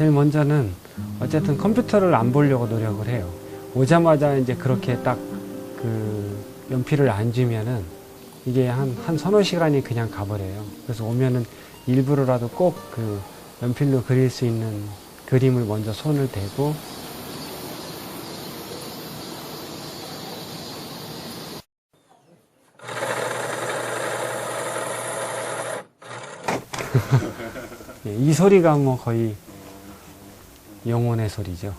제일 먼저는 어쨌든 컴퓨터를 안 보려고 노력을 해요. 오자마자 이제 그렇게 딱 그 연필을 안 주면은 이게 한 서너 시간이 그냥 가버려요. 그래서 오면은 일부러라도 꼭 그 연필로 그릴 수 있는 그림을 먼저 손을 대고 이 소리가 뭐 거의 영혼의 소리죠.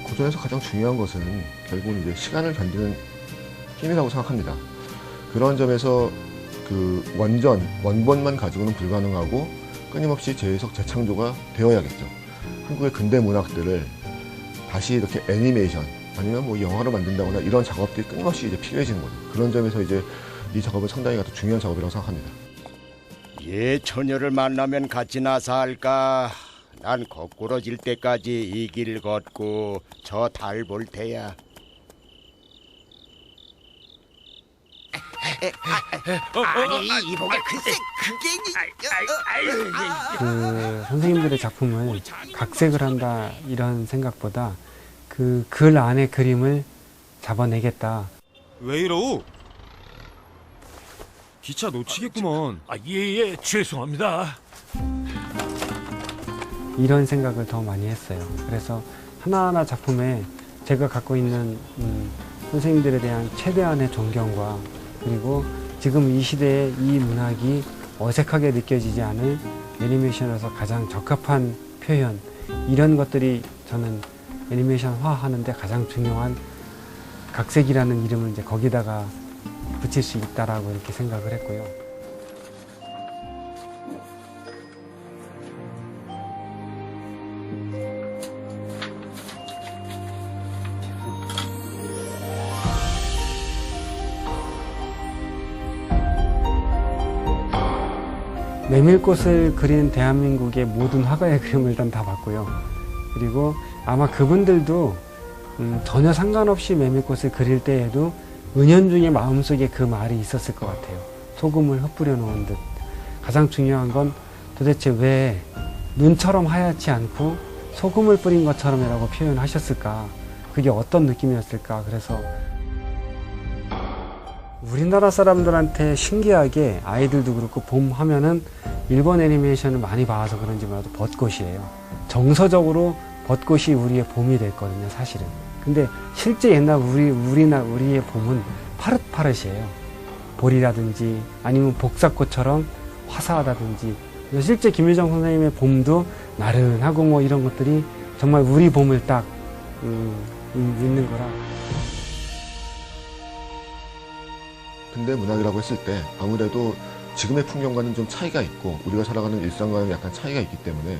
고전에서 가장 중요한 것은 결국은 이제 시간을 견디는 힘이라고 생각합니다. 그런 점에서 그 원본만 가지고는 불가능하고 끊임없이 재해석, 재창조가 되어야겠죠. 한국의 근대 문학들을 다시 이렇게 애니메이션 아니면 뭐 영화로 만든다거나 이런 작업들이 끊임없이 이제 필요해지는 거죠. 그런 점에서 이제 이 작업은 상당히 아주 중요한 작업이라고 생각합니다. 처녀를 만나면 같이 나서 할까? 난 거꾸러질 때까지 이 길 걷고 저 달 볼 테야. 아니 이보게 글쎄 그게 그 선생님들의 작품을 각색을 한다 이런 생각보다 그 글 안의 그림을 잡아내겠다. 왜 이러우? 기차 놓치겠구먼. 예, 죄송합니다. 이런 생각을 더 많이 했어요. 그래서 하나하나 작품에 제가 갖고 있는 선생님들에 대한 최대한의 존경과 그리고 지금 이 시대에 이 문학이 어색하게 느껴지지 않을 애니메이션에서 가장 적합한 표현, 이런 것들이 저는 애니메이션화 하는데 가장 중요한 각색이라는 이름을 이제 거기다가 붙일 수 있다라고 이렇게 생각을 했고요. 메밀꽃을 그린 대한민국의 모든 화가의 그림을 일단 다 봤고요. 그리고 아마 그분들도 전혀 상관없이 메밀꽃을 그릴 때에도 은연중에 마음속에 그 말이 있었을 것 같아요. 소금을 흩뿌려 놓은 듯. 가장 중요한 건 도대체 왜 눈처럼 하얗지 않고 소금을 뿌린 것처럼이라고 표현하셨을까? 그게 어떤 느낌이었을까? 그래서 우리나라 사람들한테 신기하게 아이들도 그렇고 봄 하면은 일본 애니메이션을 많이 봐서 그런지 몰라도 벚꽃이에요. 정서적으로 벚꽃이 우리의 봄이 됐거든요, 사실은. 근데 실제 옛날 우리의 봄은 파릇파릇이에요. 보리라든지 아니면 복사꽃처럼 화사하다든지. 실제 김유정 선생님의 봄도 나른하고 뭐 이런 것들이 정말 우리 봄을 딱 있는 거라. 근대 문학이라고 했을 때 아무래도 지금의 풍경과는 좀 차이가 있고 우리가 살아가는 일상과는 약간 차이가 있기 때문에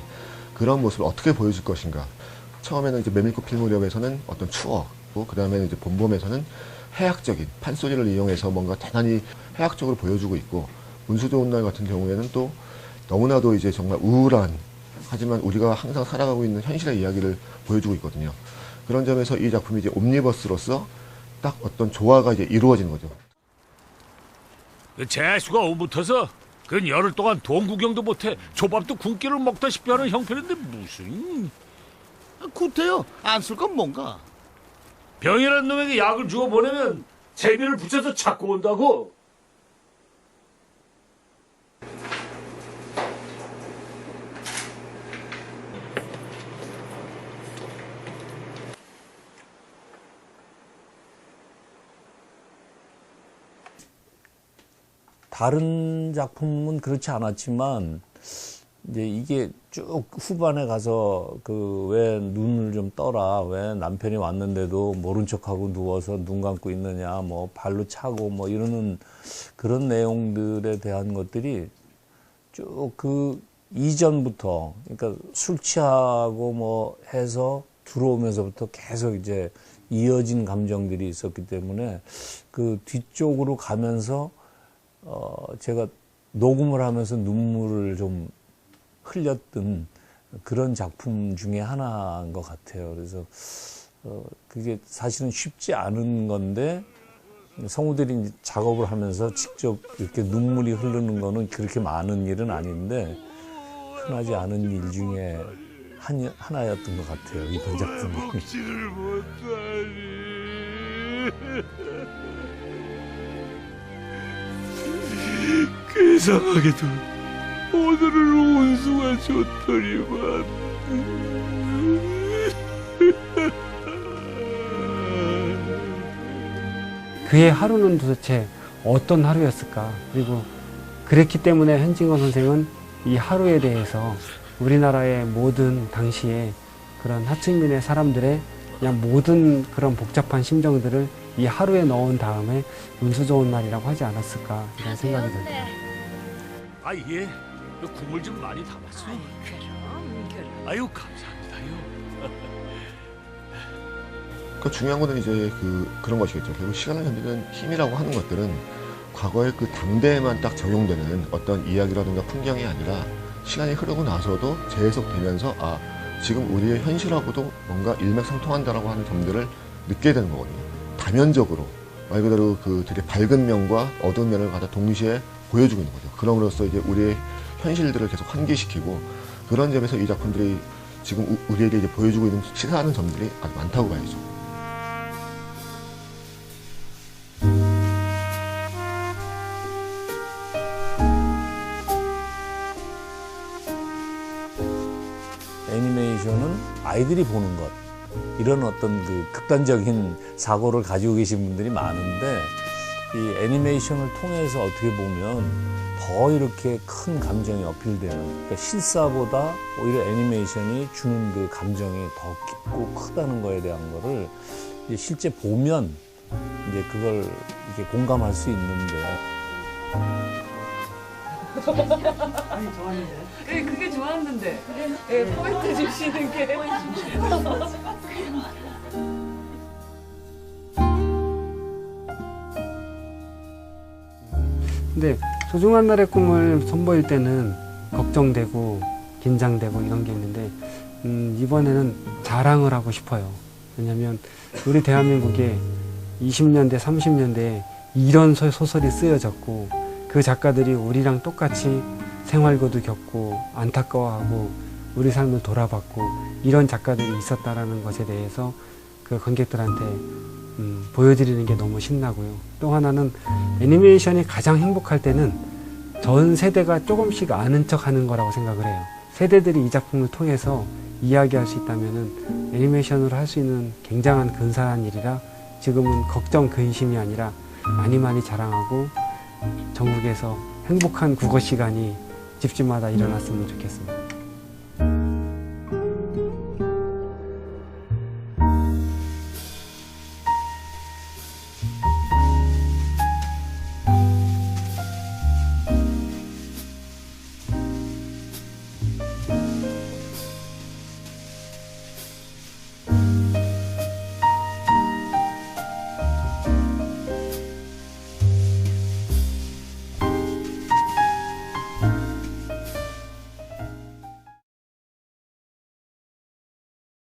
그런 모습을 어떻게 보여줄 것인가. 처음에는 이제 메밀꽃 필 무렵에서는 어떤 추억, 그 다음에는 이제 봄봄에서는 해학적인 판소리를 이용해서 뭔가 대단히 해학적으로 보여주고 있고, 운수 좋은 날 같은 경우에는 또 너무나도 이제 정말 우울한, 하지만 우리가 항상 살아가고 있는 현실의 이야기를 보여주고 있거든요. 그런 점에서 이 작품이 이제 옴니버스로서 딱 어떤 조화가 이제 이루어지는 거죠. 재수가 오붙어서 그건 열흘 동안 돈 구경도 못해 조밥도 굶기를 먹다시피 하는 형편인데 무슨 구태여 안 쓸 건 뭔가? 병이란 놈에게 약을 주어 보내면 재미를 붙여서 찾고 온다고. 다른 작품은 그렇지 않았지만 이제 이게 쭉 후반에 가서 그 왜 눈을 좀 떠라, 왜 남편이 왔는데도 모른 척하고 누워서 눈 감고 있느냐, 뭐 발로 차고 뭐 이러는 그런 내용들에 대한 것들이 쭉 그 이전부터, 그러니까 술 취하고 뭐 해서 들어오면서부터 계속 이제 이어진 감정들이 있었기 때문에 그 뒤쪽으로 가면서 제가 녹음을 하면서 눈물을 좀 흘렸던 그런 작품 중에 하나인 것 같아요. 그래서 그게 사실은 쉽지 않은 건데 성우들이 이제 작업을 하면서 직접 이렇게 눈물이 흐르는 거는 그렇게 많은 일은 아닌데 흔하지 않은 일 중에 하나였던 것 같아요. 이번 작품이. 먹지를 못하니. 괴상하게도 오늘은 온수가 좋더니만. 그의 하루는 도대체 어떤 하루였을까? 그리고 그랬기 때문에 현진건 선생은 이 하루에 대해서 우리나라의 모든 당시에 그런 하층민의 사람들의 그냥 모든 그런 복잡한 심정들을 이 하루에 넣은 다음에 운수 좋은 날이라고 하지 않았을까 이런 생각이 듭니다. 아 예, 국물 좀 많이 담았어요. 그럼. 아유 감사합니다요. 그 중요한 거는 이제 그런 것이겠죠. 결국 시간을 견디는 힘이라고 하는 것들은 과거의 그 당대에만 딱 적용되는 어떤 이야기라든가 풍경이 아니라 시간이 흐르고 나서도 재해석되면서 아, 지금 우리의 현실하고도 뭔가 일맥상통한다라고 하는 점들을 느끼게 되는 거거든요. 다면적으로 말 그대로 그 되게 밝은 면과 어두운 면을 갖다 동시에 보여주고 있는 거죠. 그럼으로써 이제 우리의 현실들을 계속 환기시키고 그런 점에서 이 작품들이 지금 우리에게 이제 보여주고 있는 시사하는 점들이 아주 많다고 봐야죠. 애니메이션은 아이들이 보는 것 이런 어떤 그 극단적인 사고를 가지고 계신 분들이 많은데 이 애니메이션을 통해서 어떻게 보면 더 이렇게 큰 감정이 어필되는 그러니까 실사보다 오히려 애니메이션이 주는 그 감정이 더 깊고 크다는 거에 대한 거를 이제 실제 보면 이제 그걸 이렇게 공감할 수 있는데 그게 좋았는데. 예, 포인트 주시는 게. 근데 소중한 날의 꿈을 선보일 때는 걱정되고 긴장되고 이런 게 있는데 이번에는 자랑을 하고 싶어요. 왜냐하면 우리 대한민국에 20년대, 30년대에 이런 소설이 쓰여졌고 그 작가들이 우리랑 똑같이 생활고도 겪고 안타까워하고 우리 삶을 돌아봤고 이런 작가들이 있었다라는 것에 대해서 그 관객들한테 보여드리는 게 너무 신나고요. 또 하나는 애니메이션이 가장 행복할 때는 전 세대가 조금씩 아는 척 하는 거라고 생각을 해요. 세대들이 이 작품을 통해서 이야기할 수 있다면은 애니메이션으로 할 수 있는 굉장한 근사한 일이라 지금은 걱정, 근심이 아니라 많이 자랑하고 전국에서 행복한 국어 시간이 집집마다 일어났으면 좋겠습니다.